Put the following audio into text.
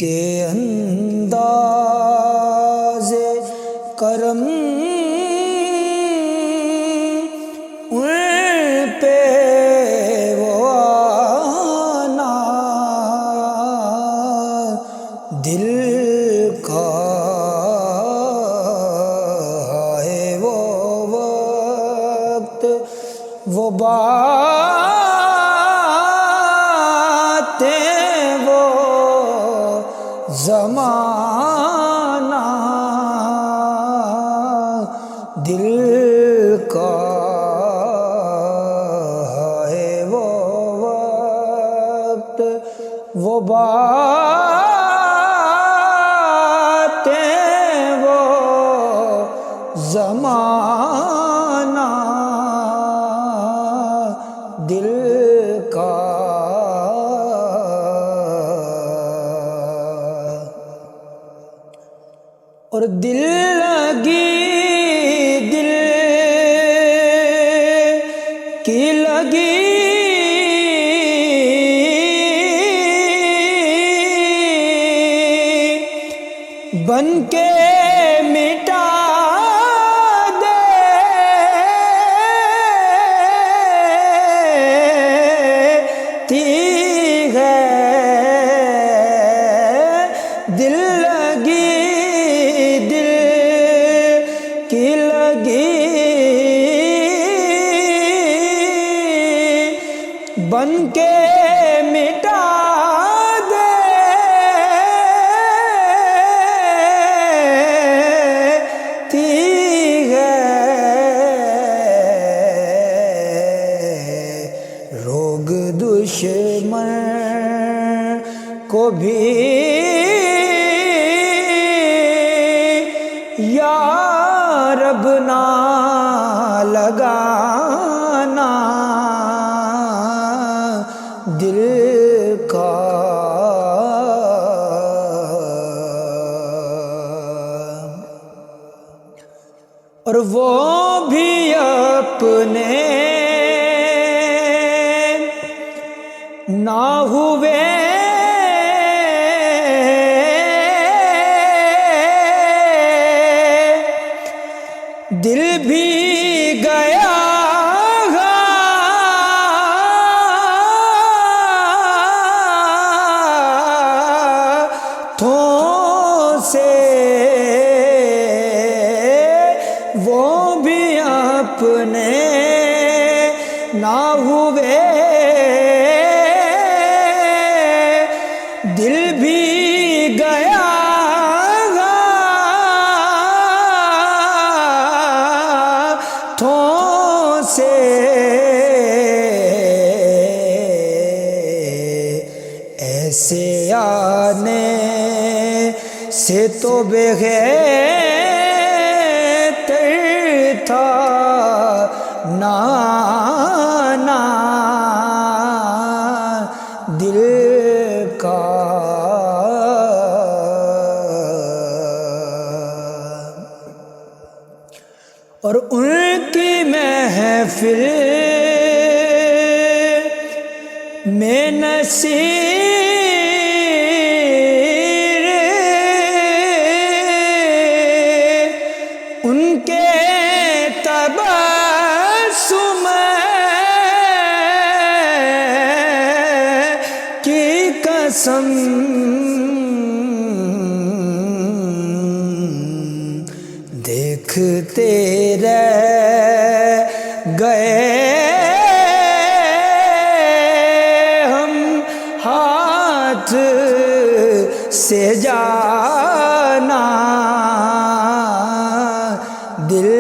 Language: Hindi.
के अंदाज़े करम उन पे वो आना, दिल का है वो वक्त, वो बातें, वो ज़माना, दिल का है वो वक्त, वो बातें, वो ज़माना, दिल का। और दिल लगी, दिल की लगी, बन के मिटा देती है, दिल लगी, दिल की लगी, बन के मिटा देती है, रोग दुश्मन को भी या रब ना लगाना, दिल का। और वो भी अपने ना हुए, दिल भी गया हाथों से, वो भी अपने ना हुए, दिल भी गया हाथों से, ऐसे आने से तो बेहतर था नाना, दिल का। और उनकी महफिल में नसीर उनके तबस्सुम की कसम, देखते रह गए हम हाथ से जाना, दिल